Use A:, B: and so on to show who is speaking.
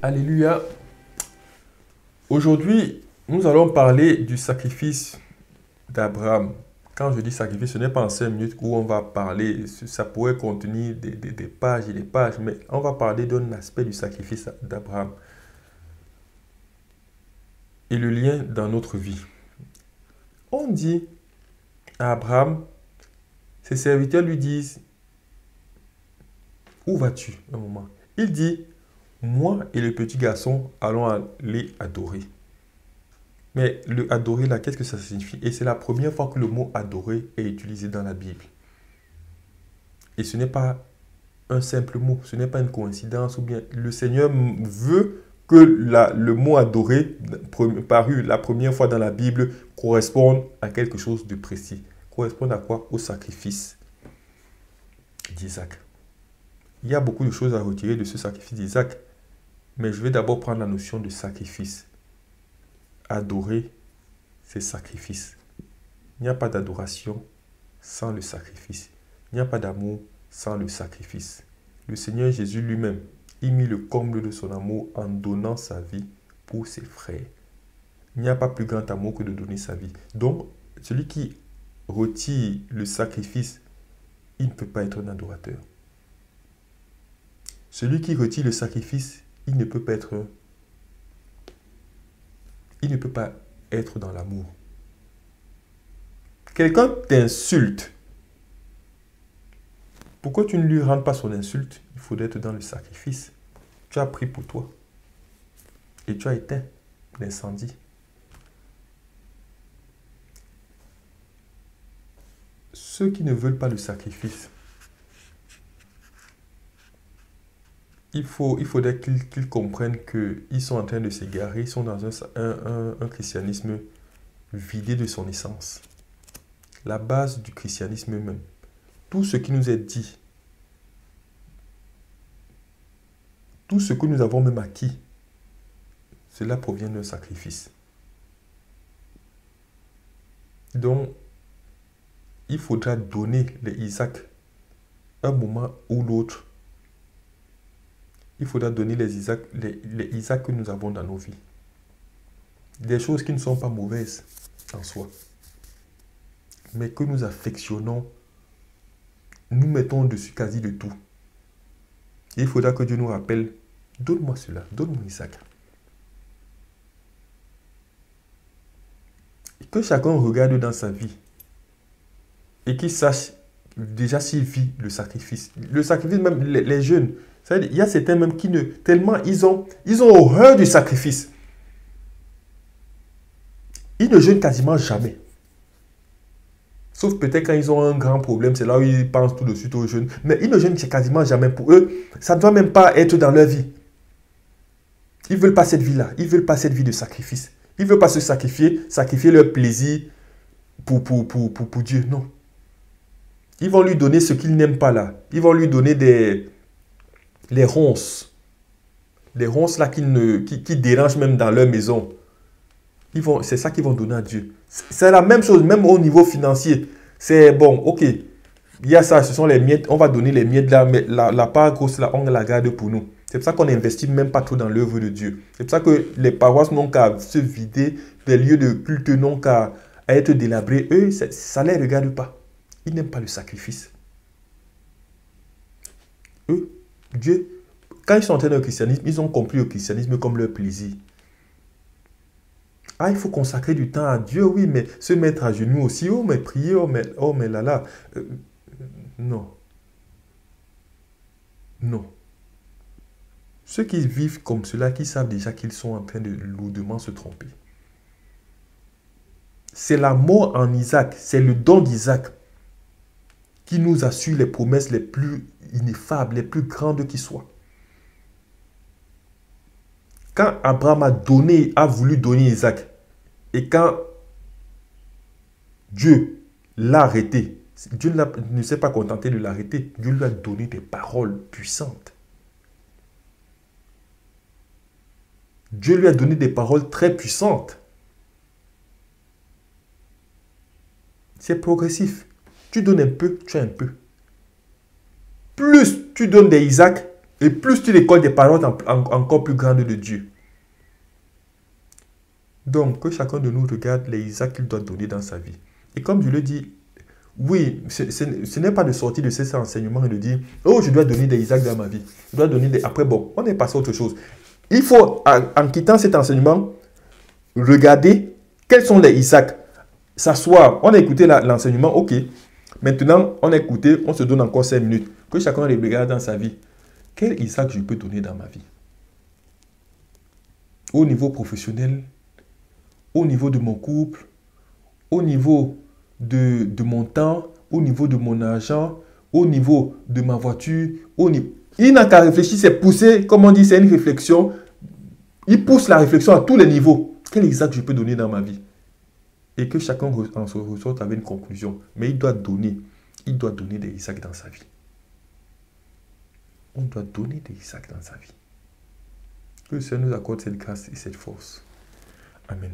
A: Alléluia. Aujourd'hui, nous allons parler du sacrifice d'Abraham. Quand je dis sacrifice, ce n'est pas en 5 minutes où on va parler, ça pourrait contenir des pages et des pages, mais on va parler d'un aspect du sacrifice d'Abraham et le lien dans notre vie. On dit à Abraham, ses serviteurs lui disent, où vas-tu un moment? Il dit, moi et le petit garçon allons aller adorer. Mais le adorer là, qu'est-ce que ça signifie? Et c'est la première fois que le mot adorer est utilisé dans la Bible. Et ce n'est pas un simple mot, ce n'est pas une coïncidence, ou bien le Seigneur veut que le mot adorer, paru la première fois dans la Bible, corresponde à quelque chose de précis. Corresponde à quoi? Au sacrifice d'Isaac. Il y a beaucoup de choses à retirer de ce sacrifice d'Isaac, mais je vais d'abord prendre la notion de sacrifice. Adorer, c'est sacrifice. Il n'y a pas d'adoration sans le sacrifice. Il n'y a pas d'amour sans le sacrifice. Le Seigneur Jésus lui-même, il mit le comble de son amour en donnant sa vie pour ses frères. Il n'y a pas plus grand amour que de donner sa vie. Donc, celui qui retire le sacrifice, il ne peut pas être un adorateur. Celui qui retire le sacrifice, il ne peut pas être dans l'amour. Quelqu'un t'insulte. Pourquoi tu ne lui rends pas son insulte? Il faudrait être dans le sacrifice. Tu as pris pour toi. Et tu as éteint l'incendie. Ceux qui ne veulent pas le sacrifice, il faudrait qu'ils comprennent qu'ils sont en train de s'égarer. Ils sont dans un christianisme vidé de son essence. La base du christianisme même. Tout ce qui nous est dit, tout ce que nous avons même acquis, cela provient d'un sacrifice. Donc, il faudra donner les Isaac un moment ou l'autre. Il faudra donner les Isaac que nous avons dans nos vies. Des choses qui ne sont pas mauvaises en soi, mais que nous affectionnons, nous mettons dessus quasi de tout. Et il faudra que Dieu nous rappelle, donne-moi cela, donne-moi Isaac. Et que chacun regarde dans sa vie et qu'il sache déjà s'il vit le sacrifice. Le sacrifice, même les jeunes, il y a certains même qui ne... Tellement ils ont horreur du sacrifice. Ils ne jeûnent quasiment jamais. Sauf peut-être quand ils ont un grand problème, c'est là où ils pensent tout de suite au jeûne. Mais ils ne jeûnent quasiment jamais. Pour eux, ça ne doit même pas être dans leur vie. Ils ne veulent pas cette vie-là. Ils ne veulent pas cette vie de sacrifice. Ils ne veulent pas se sacrifier leur plaisir pour Dieu. Non. Ils vont lui donner ce qu'ils n'aiment pas là. Ils vont lui donner les ronces. Les ronces là qui dérangent même dans leur maison. C'est ça qu'ils vont donner à Dieu. C'est la même chose, même au niveau financier. C'est bon, ok. Il y a ça, ce sont les miettes. On va donner les miettes là, mais la part grosse là, on la garde pour nous. C'est pour ça qu'on n'investit même pas trop dans l'œuvre de Dieu. C'est pour ça que les paroisses n'ont qu'à se vider, les lieux de culte n'ont qu'à être délabrés. Eux, ça ne les regarde pas. Ils n'aiment pas le sacrifice. Eux, Dieu, quand ils sont entrés dans le christianisme, ils ont compris le christianisme comme leur plaisir. Ah, il faut consacrer du temps à Dieu, oui, mais se mettre à genoux aussi, oh, mais prier, oh, mais là. Non. Non. Ceux qui vivent comme cela, qui savent déjà qu'ils sont en train de lourdement se tromper. C'est la mort en Isaac, c'est le don d'Isaac qui nous assure les promesses les plus ineffables, les plus grandes qui soient. Quand Abraham a voulu donner Isaac, et quand Dieu l'a arrêté, Dieu ne s'est pas contenté de l'arrêter, Dieu lui a donné des paroles puissantes. Dieu lui a donné des paroles très puissantes. C'est progressif. Tu donnes un peu, tu as un peu. Plus tu donnes des Isaac, Et plus tu récoltes des paroles encore plus grandes de Dieu. Donc, que chacun de nous regarde les Isaac qu'il doit donner dans sa vie. Et comme je le dis, oui, ce n'est pas de sortir de ces enseignements et de dire, oh, je dois donner des Isaac dans ma vie. Je dois donner des... Après, bon, on est passé à autre chose. Il faut, en quittant cet enseignement, regarder quels sont les Isaac. S'asseoir, on a écouté l'enseignement, ok. Maintenant, on a écouté, on se donne encore 5 minutes. Que chacun regarde dans sa vie. Quel Isaac je peux donner dans ma vie? Au niveau professionnel, au niveau de mon couple, au niveau de mon temps, au niveau de mon argent, au niveau de ma voiture. Il n'a qu'à réfléchir, c'est pousser, comme on dit, c'est une réflexion. Il pousse la réflexion à tous les niveaux. Quel Isaac je peux donner dans ma vie? Et que chacun en se ressorte avec une conclusion. Mais il doit donner des Isaac dans sa vie. On doit donner des Isaac dans sa vie. Que le Seigneur nous accorde cette grâce et cette force. Amen.